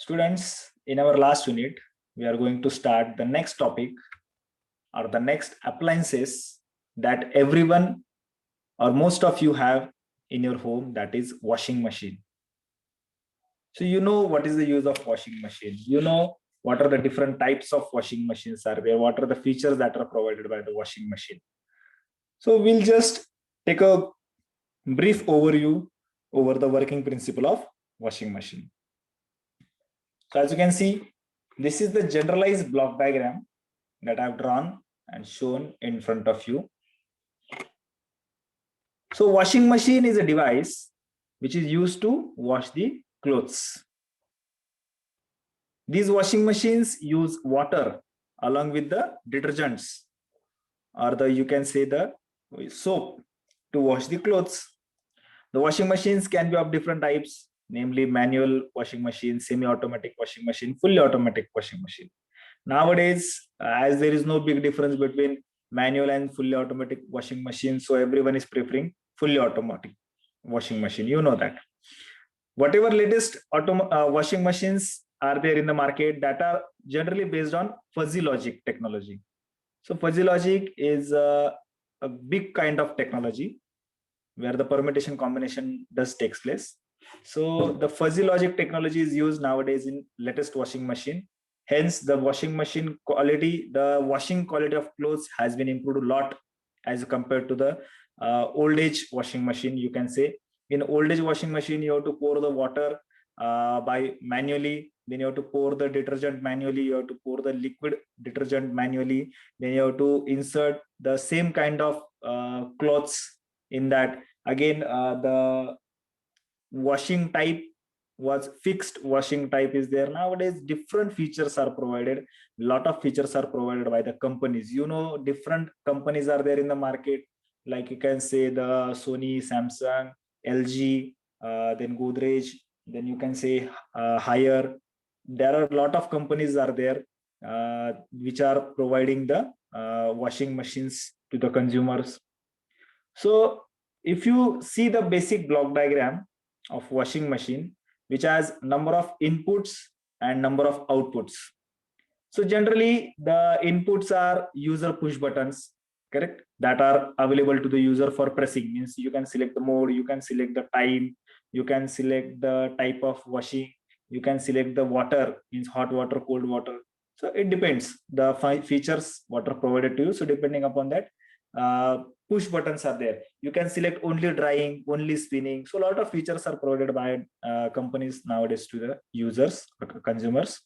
Students, in our last unit, we are going to start the next topic or the next appliances that everyone or most of you have in your home, that is washing machine. So you know what is the use of washing machine. You know what are the different types of washing machines are there, what are the features that are provided by the washing machine. So we'll just take a brief overview over the working principle of washing machine. So as you can see, this is the generalized block diagram that I've drawn and shown in front of you. So washing machine is a device which is used to wash the clothes. These washing machines use water along with the detergents, or the you can say the soap, to wash the clothes. The washing machines can be of different types, namely manual washing machine, semi-automatic washing machine, fully automatic washing machine. Nowadays, as there is no big difference between manual and fully automatic washing machine, so everyone is preferring fully automatic washing machine. You know that. Whatever latest washing machines are there in the market, that are generally based on fuzzy logic technology. So fuzzy logic is a big kind of technology where the permutation combination does takes place. So the fuzzy logic technology is used nowadays in latest washing machine. Hence, the washing machine quality, the washing quality of clothes has been improved a lot as compared to the old age washing machine. You can say in old age washing machine, you have to pour the water by manually. Then you have to pour the detergent manually. You have to pour the liquid detergent manually. Then you have to insert the same kind of clothes in that. Again, the washing type was fixed washing type is there. Nowadays different features are provided, lot of features are provided by the companies. You know, different companies are there in the market, like you can say the Sony, Samsung, LG, then Godrej, then you can say Haier. There are a lot of companies are there which are providing the washing machines to the consumers. So if you see the basic block diagram of washing machine, which has number of inputs and number of outputs. So generally the inputs are user push buttons, correct, that are available to the user for pressing. Means you can select the mode, you can select the time, you can select the type of washing, you can select the water, means hot water, cold water. So it depends the features what are provided to you. So depending upon that, push buttons are there. You can select only drying, only spinning. So a lot of features are provided by companies nowadays to the users or consumers.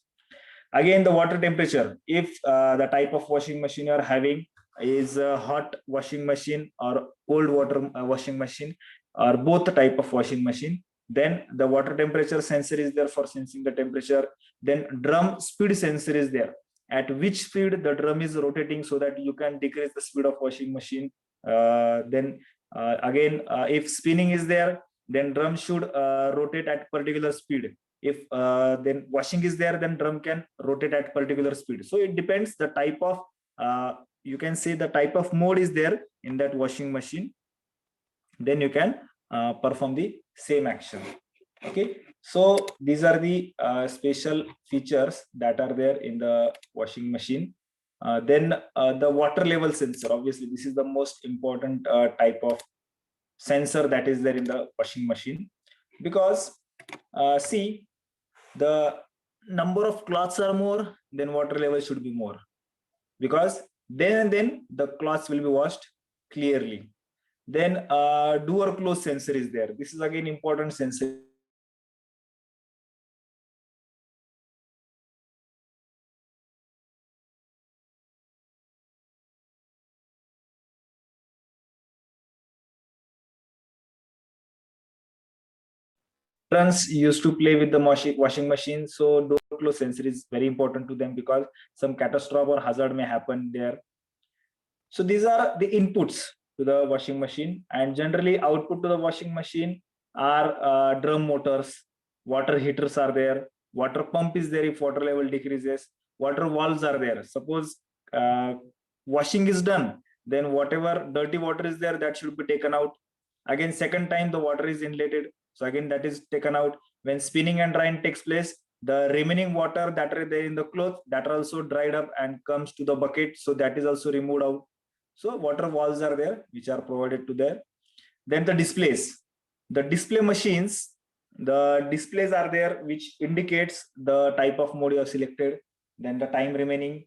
Again, the water temperature. If the type of washing machine you are having is a hot washing machine or cold water washing machine, or both the type of washing machine, then the water temperature sensor is there for sensing the temperature. Then drum speed sensor is there, at which speed the drum is rotating, so that you can decrease the speed of washing machine. Then again, if spinning is there, then drum should rotate at particular speed. If then washing is there, then drum can rotate at particular speed. So it depends the type of you can say the type of mode is there in that washing machine, then you can perform the same action. Okay, so these are the special features that are there in the washing machine. Then the water level sensor, obviously this is the most important type of sensor that is there in the washing machine, because see, the number of cloths are more, then water level should be more, because then the cloths will be washed clearly. Then do or close sensor is there. This is again important sensor. Parents used to play with the washing machine, so door close sensor is very important to them, because some catastrophe or hazard may happen there. So these are the inputs to the washing machine, and generally output to the washing machine are drum motors, water heaters are there, water pump is there if water level decreases, water valves are there. Suppose uh, washing is done, then whatever dirty water is there, that should be taken out. Again, second time the water is inletted, so again that is taken out. When spinning and drying takes place, The remaining water that are there in the cloth, that are also dried up and comes to the bucket, so that is also removed out. So water walls are there which are provided to there. Then the displays, the display machines, the displays are there which indicates the type of mode you have selected, then the time remaining,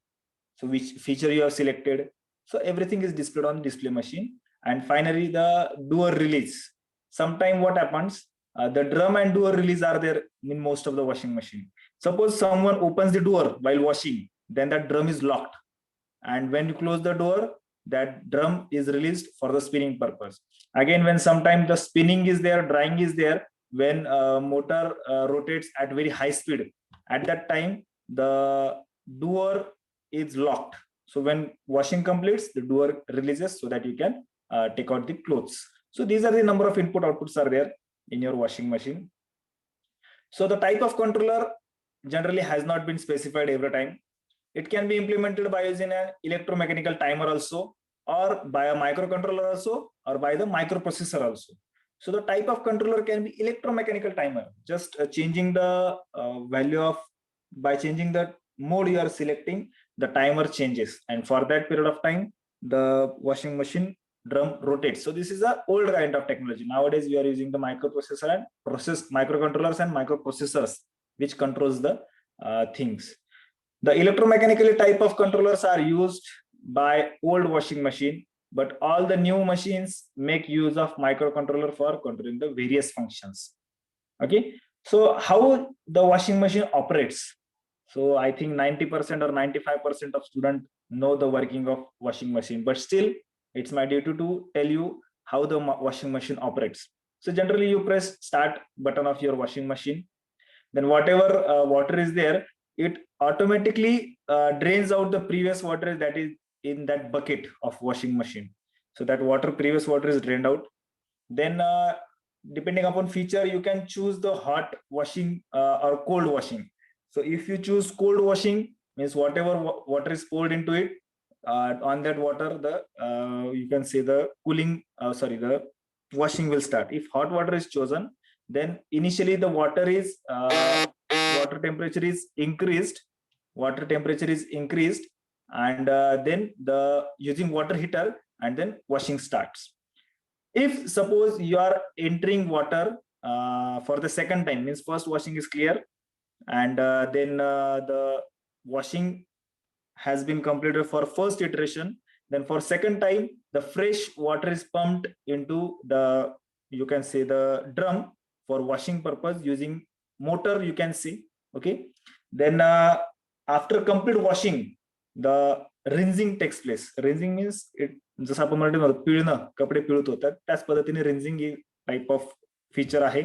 so which feature you have selected. So everything is displayed on display machine. And finally the door release. Sometime what happens, the drum and door release are there in most of the washing machine. Suppose someone opens the door while washing, then that drum is locked, and when you close the door, that drum is released for the spinning purpose. Again, when sometime the spinning is there, drying is there, when motor rotates at very high speed, at that time the door is locked. So when washing completes, the door releases so that you can take out the clothes. So these are the number of input outputs are there in your washing machine. So the type of controller generally has not been specified every time. It can be implemented by using an electromechanical timer also, or by a microcontroller also, or by the microprocessor also. So the type of controller can be electromechanical timer, just changing the value of, by changing the mode you are selecting, the timer changes, and for that period of time the washing machine drum rotates. So this is a old kind of technology. Nowadays we are using the microprocessor and microcontrollers and microprocessors which controls the things. The electromechanical type of controllers are used by old washing machine, but all the new machines make use of microcontroller for controlling the various functions. Okay, so how the washing machine operates? So I think 90% or 95% of students know the working of washing machine, but still it's my duty to tell you how the washing machine operates. So generally you press start button of your washing machine, then whatever water is there, it automatically drains out the previous water that is in that bucket of washing machine. So that water, previous water, is drained out. Then depending upon feature, you can choose the hot washing or cold washing. So if you choose cold washing, means whatever water is poured into it, on that water the you can say the cooling the washing will start. If hot water is chosen, then initially the water temperature is increased, and then the using water heater, and then washing starts. If suppose you are entering water for the second time, means first washing is clear, and then the washing has been completed for first iteration, then for second time the fresh water is pumped into the, you can say, the drum for washing purpose using motor, you can see. Okay, then after complete washing, the rinsing takes place. Rinsing means it, जसं आपण म्हणतो पिळणं, कपडे पिळत होतात त्याच पद्धतीने रिन्झिंग ही type of feature आहे.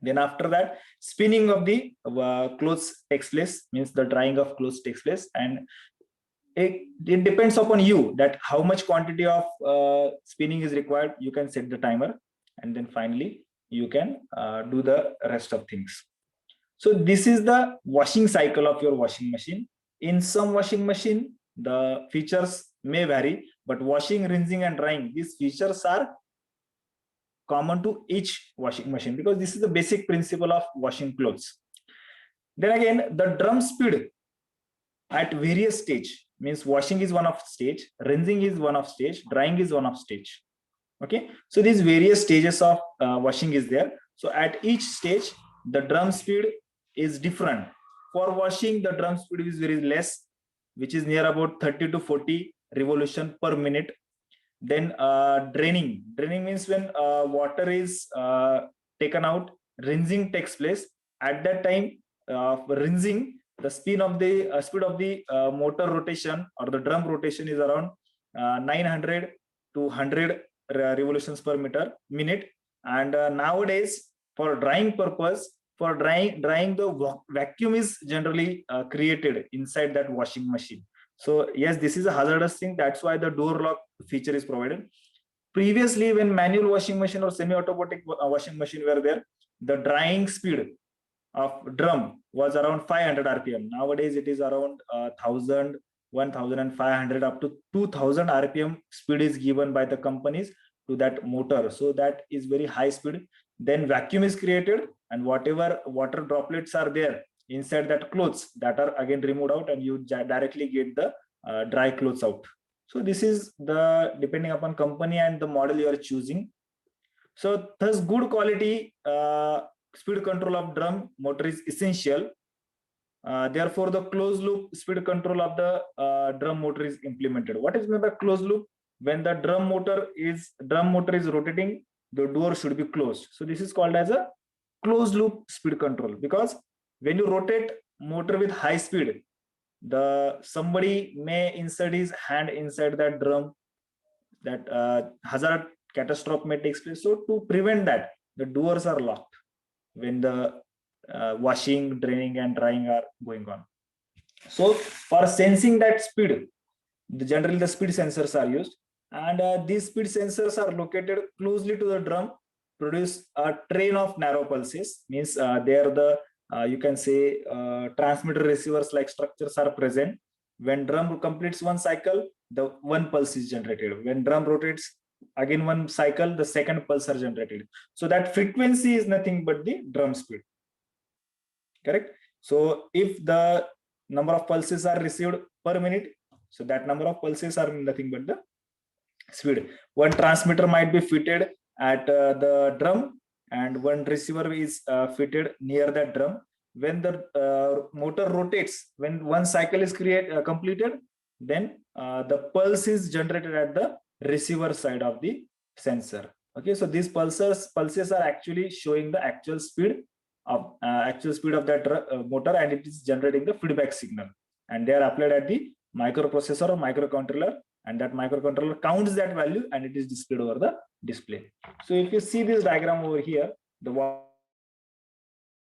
Then after that, spinning of the clothes takes place, means the drying of clothes takes place, and it depends upon you that how much quantity of spinning is required. You can set the timer, and then finally you can do the rest of things. So this is the washing cycle of your washing machine. In some washing machine the features may vary, but washing, rinsing and drying, these features are common to each washing machine, because this is the basic principle of washing clothes. Then again, the drum speed at various stage, means washing is one of stage, rinsing is one of stage, drying is one of stage. Okay, so these various stages of washing is there. So at each stage the drum speed is different. For washing, the drum speed is very less, which is near about 30 to 40 revolution per minute. Then draining means when water is taken out, rinsing takes place. At that time, for rinsing, the speed of the motor rotation or the drum rotation is around 900 to 100 revolutions per minute. And nowadays, for drying purpose, for drying the vacuum is generally created inside that washing machine. So yes, this is a hazardous thing. That's why the door lock feature is provided. Previously, when manual washing machine or semi-automatic washing machine were there, the drying speed of drum was around 500 rpm. Nowadays it is around 1000, 1500 up to 2000 rpm speed is given by the companies to that motor. So that is very high speed. Then vacuum is created, and whatever water droplets are there inside that clothes that are again removed out, and you directly get the dry clothes out. So this is the depending upon company and the model you are choosing. So thus good quality speed control of drum motor is essential. Therefore, the closed loop speed control of the drum motor is implemented. What is meant by closed loop? When the drum motor is rotating, the door should be closed. So this is called as a closed loop speed control, because when you rotate motor with high speed, the somebody may insert his hand inside that drum, that hazard catastrophe may take place. So to prevent that, the doors are locked when the washing, draining, and drying are going on. So for sensing that speed, generally the speed sensors are used, and these speed sensors are located closely to the drum, produce a train of narrow pulses. Means they are the you can say transmitter receivers like structures are present. When drum completes one cycle, the one pulse is generated. When drum rotates again one cycle, the second pulse are generated. So that frequency is nothing but the drum speed. Correct? So if the number of pulses are received per minute, so that number of pulses are nothing but the speed. One transmitter might be fitted at the drum, and one receiver is fitted near that drum. When the motor rotates, when one cycle is completed, then the pulse is generated at the receiver side of the sensor. Okay, so these pulses are actually showing the actual speed of that motor, and it is generating the feedback signal, and they are applied at the microprocessor or microcontroller, and that microcontroller counts that value and it is displayed over the display. So if you see this diagram over here, the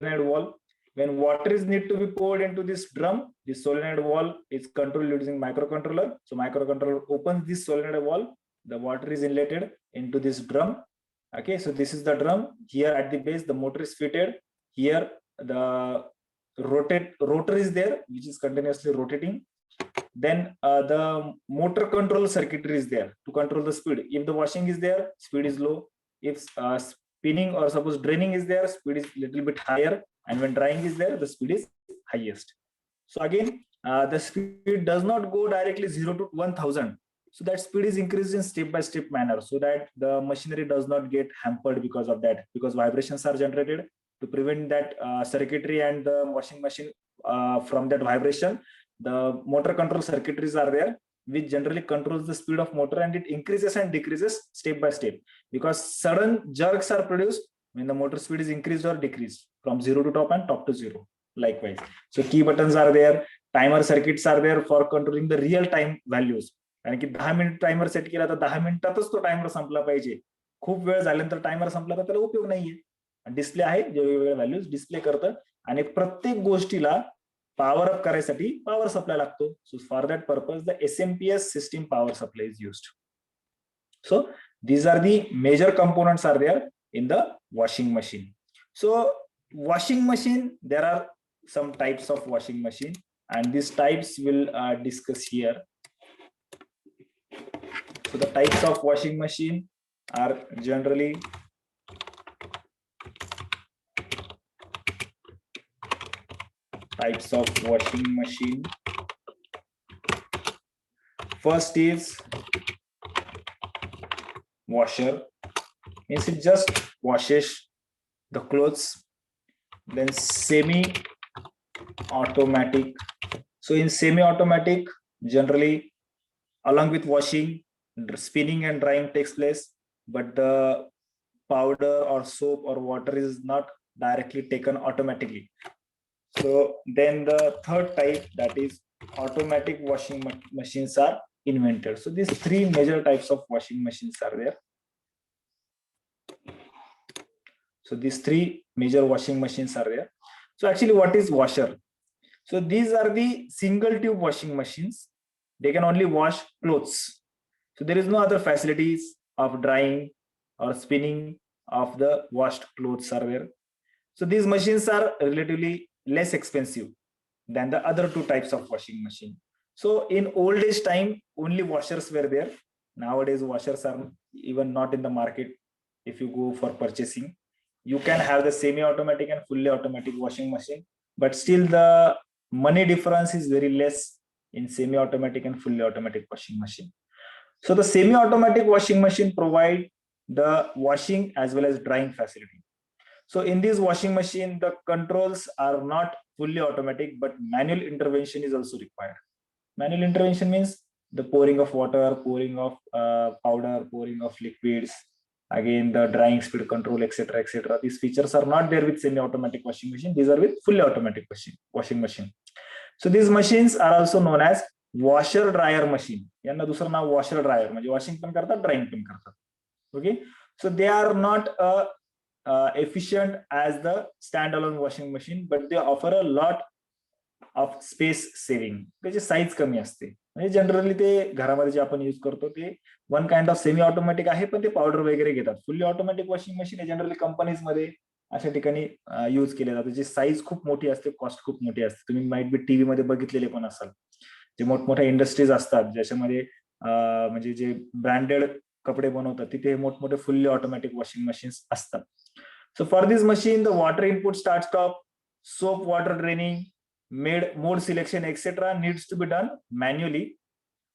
solenoid valve, when water is need to be poured into this drum, this solenoid valve is controlled using microcontroller. So microcontroller opens this solenoid valve, the water is inletted into this drum. Okay, so this is the drum. Here at the base, the motor is fitted. Here the rotor is there, which is continuously rotating. Then the motor control circuitry is there to control the speed. If the washing is there, speed is low. If spinning or suppose draining is there, speed is little bit higher, and when drying is there, the speed is highest. So again, the speed does not go directly 0 to 1000. So that speed is increased in step-by-step manner, so that the machinery does not get hampered because of that, because vibrations are generated to prevent that circuitry and the washing machine from that vibration. The motor control circuitries are there, which generally controls the speed of motor, and it increases and decreases step by step, because sudden jerks are produced when the motor speed is increased or decreased from 0 to top and top to 0. Likewise, so key buttons are there, timer circuits are there for controlling the real time values. कारण की 10 minute timer set केला तर 10 मिनिटातच तो timer संपला पाहिजे. खूप वेळ झाल्यानंतर टाइमर संपला तर त्याला उपयोग नाहीये. डिस्प्ले आहे जे वेगवेगळ्या व्हॅल्यूज डिस्प्ले करतं, आणि प्रत्येक गोष्टीला पॉवर अप करायसाठी पॉवर सप्लाय लागतो. So for that purpose the SMPS system power supply is used. So these are the major components are there in the washing machine. So washing machine, there are some types of washing machine, and these types will discuss here. So the types of washing machine are generally types of washing machine. First is washer, means it just washes the clothes. Then semi-automatic. So in semi-automatic, generally along with washing, spinning and drying takes place, but the powder or soap or water is not directly taken automatically. So then the third type, that is automatic washing machines are invented. So these three major types of washing machines are there. So these three major washing machines are there. So actually, what is washer? So these are the single tube washing machines. They can only wash clothes. So there is no other facilities of drying or spinning of the washed clothes are there. So these machines are relatively less expensive than the other two types of washing machine. So in old age time, only washers were there. Nowadays, washers are even not in the market. If you go for purchasing, you can have the semi-automatic and fully automatic washing machine. but still the money difference is very less in semi-automatic and fully automatic washing machine. So the semi-automatic washing machine provide the washing as well as drying facility. So in this washing machine, the controls are not fully automatic, but manual intervention is also required. Manual intervention means the pouring of water, pouring of powder, pouring of liquids, again the drying speed control, etc., etc. These features are not there with semi-automatic washing machine. These are with fully automatic washing machine. So these machines are also known as washer dryer machine. यांना दुसरं नाव washer dryer म्हणजे washing पण करतात, drying पण करतात. Okay, so they are not efficient as the standalone washing machine, but they offer a lot of space saving. त्याची size कमी असते. म्हणजे जनरली ते घरामध्ये जे आपण युज करतो ते one kind of semi automatic आहे, पण ते पावडर वगैरे घेतात. फुल्ली ऑटोमॅटिक वॉशिंग मशीन हे जनरली कंपनीजमध्ये अशा ठिकाणी युज केले जातात. जी साईज खूप मोठी असते, कॉस्ट खूप मोठी असते. तुम्ही माइट बी टीव्ही मध्ये बघितलेले पण असाल. जे मोठमोठ्या इंडस्ट्रीज असतात ज्याच्यामध्ये म्हणजे जे ब्रँडेड कपडे बनवतात तिथे मोठमोठे फुल्ली ऑटोमॅटिक वॉशिंग मशीन्स असतात. So for this machine the water input start stop, soap water draining, mode selection, etc. needs to be done manually.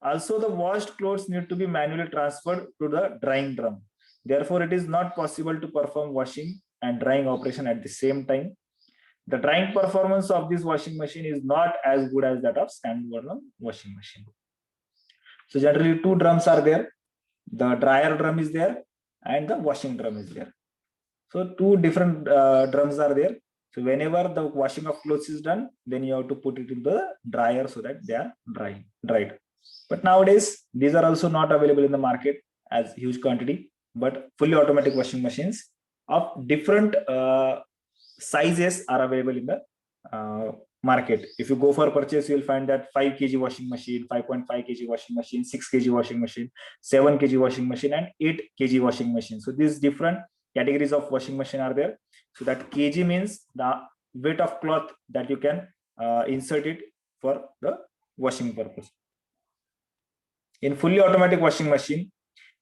Also, the washed clothes need to be manually transferred to the drying drum. Therefore, it is not possible to perform washing and drying operation at the same time. The drying performance of this washing machine is not as good as that of standalone washing machine. So generally two drums are there. The dryer drum is there and the washing drum is there. So two different drums are there. So whenever the washing of clothes is done, then you have to put it in the dryer so that they are dried. But nowadays, these are also not available in the market as huge quantity, but fully automatic washing machines of different sizes are available in the market. If you go for purchase, you will find that 5 kg washing machine, 5.5 kg washing machine, 6 kg washing machine, 7 kg washing machine, and 8 kg washing machine. So these different categories of washing machine are there. So that kg means the weight of cloth that you can insert it for the washing purpose. In fully automatic washing machine,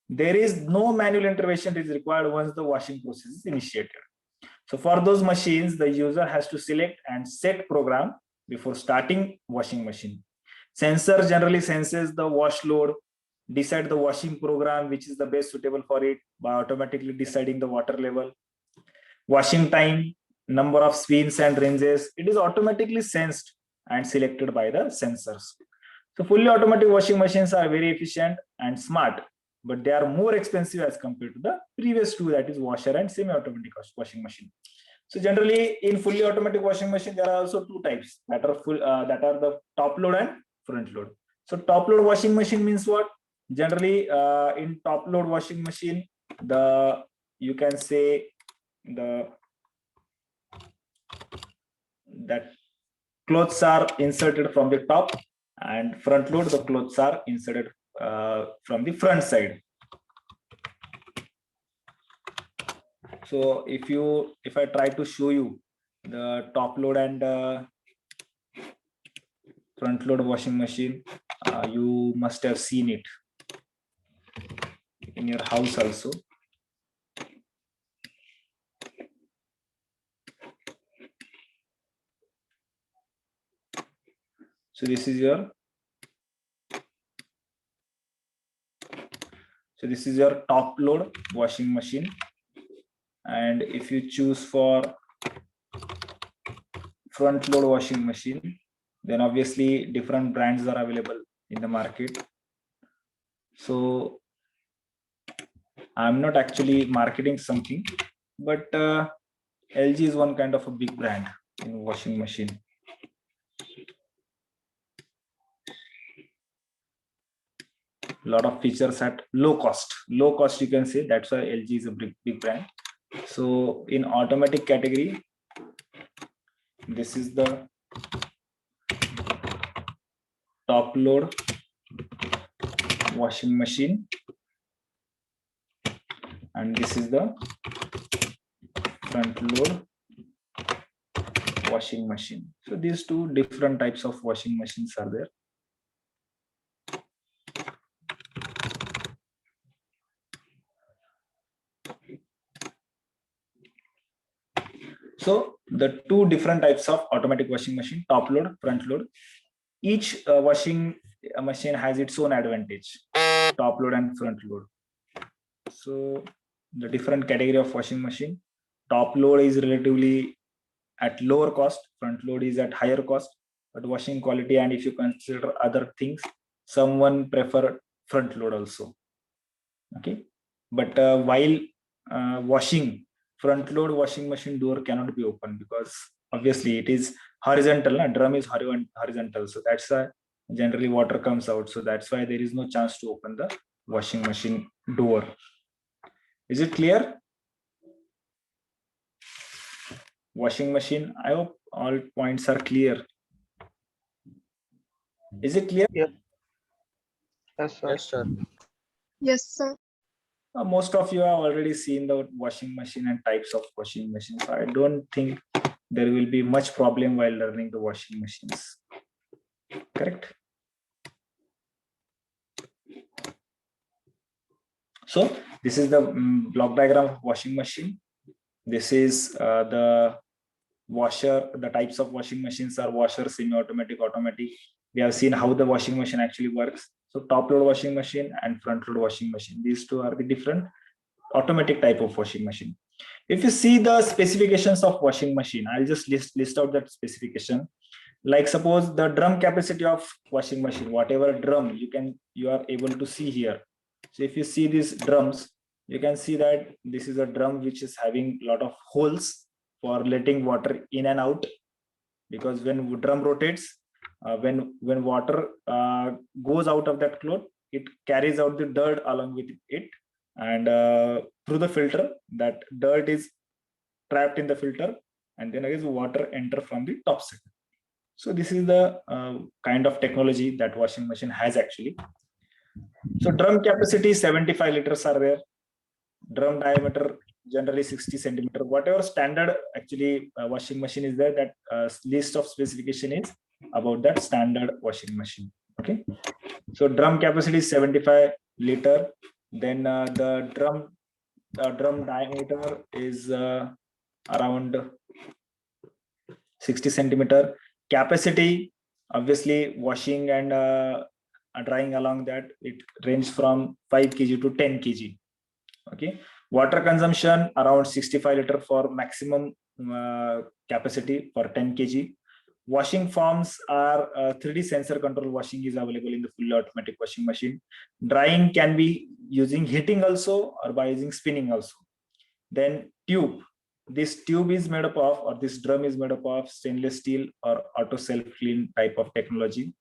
there is no manual intervention is required once the washing process is initiated. So for those machines, the user has to select and set program before starting washing machine. Sensor generally senses the wash load, decide the washing program which is the best suitable for it by automatically deciding the water level, washing time, number of spins and rinses. It is automatically sensed and selected by the sensors. So fully automatic washing machines are very efficient and smart, but they are more expensive as compared to the previous two, that is washer and semi-automatic washing machine. So generally in fully automatic washing machine, there are also two types that are the top load and front load. So top load washing machine means what? Generally in top load washing machine, you can say that clothes are inserted from the top, and front load the clothes are inserted from the front side. So if I try to show you the top load and front load washing machine, you must have seen it in your house also. So this is your top load washing machine, and if you choose for front load washing machine, then obviously different brands are available in the market. So I'm not actually marketing something, but LG is one kind of a big brand in washing machine. A lot of features at low cost you can say. That's why LG is a big brand. So in automatic category, this is the top load washing machine, and this is the front load washing machine. So these two different types of washing machines are there. So the two different types of automatic washing machine, top load, front load. Each washing machine has its own advantage, top load and front load. So the different category of washing machine, top load is relatively at lower cost, front load is at higher cost, but washing quality and if you consider other things, someone prefer front load also. Okay, but while washing, front load washing machine door cannot be opened because obviously it is horizontal, drum is horizontal, so that's why generally water comes out, so that's why there is no chance to open the washing machine door. Is it clear? Washing machine, I hope all points are clear. Is it clear? Yes, sir. Yes, sir. Yes, sir. Most of you have already seen the washing machine and types of washing machines. So I don't think there will be much problem while learning the washing machines. Correct? So this is the block diagram of washing machine. This is the washer. The types of washing machines are washer, semi-automatic, automatic. We have seen how the washing machine actually works. So top load washing machine and front load washing machine. These two are the different automatic type of washing machine. If you see the specifications of washing machine, I'll just list out that specification. Like suppose the drum capacity of washing machine, whatever drum you are able to see here. So if you see these drums, you can see that this is a drum which is having a lot of holes for letting water in and out, because when drum rotates, when water goes out of that cloth, it carries out the dirt along with it, and through the filter that dirt is trapped in the filter, and then again water enter from the top side. So this is the kind of technology that washing machine has actually. So drum capacity 75 liters are there. Drum diameter generally 60 centimeter. Whatever standard actually washing machine is there, that list of specification is about that standard washing machine. Okay. So drum capacity is 75 liter. Then the drum diameter is around 60 centimeter. Capacity, obviously washing and drying along that, it ranges from 5 kg to 10 kg. Okay. Water consumption around 65 liter for maximum capacity for 10 kg. Washing forms are 3D sensor control washing is available in the fully automatic washing machine. Drying can be using heating also or by using spinning also. Then tube. This tube is made up of, or this drum is made up of stainless steel or auto self clean type of technology.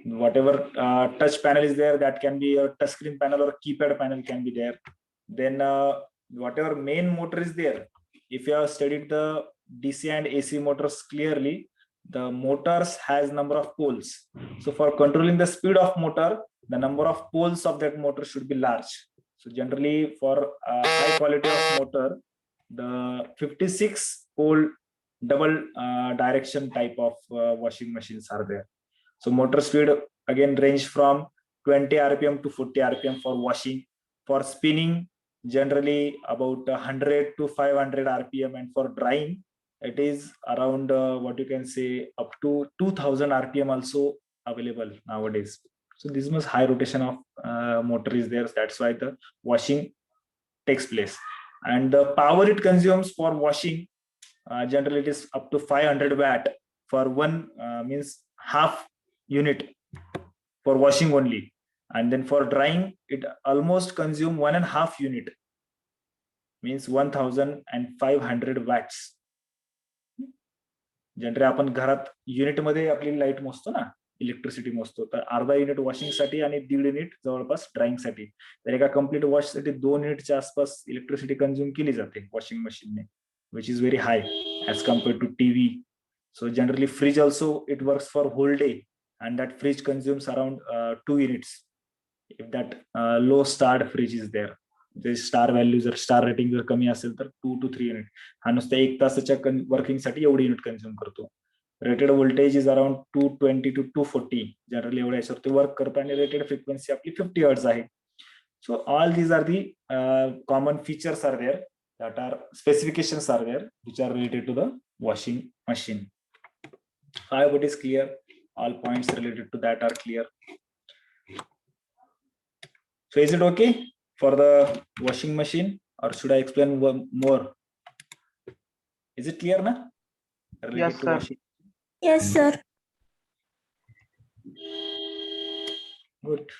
Whatever touch panel is there, that can be a touch screen panel or keypad panel can be there. Then whatever main motor is there, if you have studied the DC and AC motors clearly, the motors has number of poles. So for controlling the speed of motor, the number of poles of that motor should be large. So generally for high quality of motor, the 56 pole double direction type of washing machines are there. So motor speed again range from 20 rpm to 40 rpm for washing. For spinning, generally about 100 to 500 rpm, and for drying, it is around what you can say up to 2000 rpm also available nowadays. So this much high rotation of motor is there. That's why the washing takes place. And the power it consumes for washing, generally it is up to 500 watt for one, means half unit for washing only. And then for drying, it almost consume 1.5 unit, means 1500 watts. Generally आपण घरात unit मध्ये आपली light मोजतो ना, electricity मोजतो, तर अर्धा unit washing साठी आणि 1.5 युनिट जवळपास ड्राइंग साठी. तर एका कम्प्लीट वॉश साठी 2 युनिटच्या आसपास इलेक्ट्रिसिटी कंझ्युम केली जाते वॉशिंग मशीनने, which is very high as compared to TV. So generally fridge also it works for whole day, and that fridge consumes around 2 units if that low starred fridge is there. The star value जर star rating जर कमी असेल तर 2 to 3 unit हा नुसत्या 1 तासाच्या working साठी एवढे युनिट कंझ्युम करतो. Rated voltage is around 220 to 240 generally एवढ्या याच्यावरती वर्क करतो, आणि रेटेड फ्रिक्वेन्सी आपली 50 हर्ट्ज आहे. So all these are the common features are there, that are specifications are there which are related to the washing machine. I hope it is clear. All points related to that are clear. So is it okay for the washing machine, or should I explain one more? Is it clear now? Related Yes, to sir. washing. Yes, sir. Good.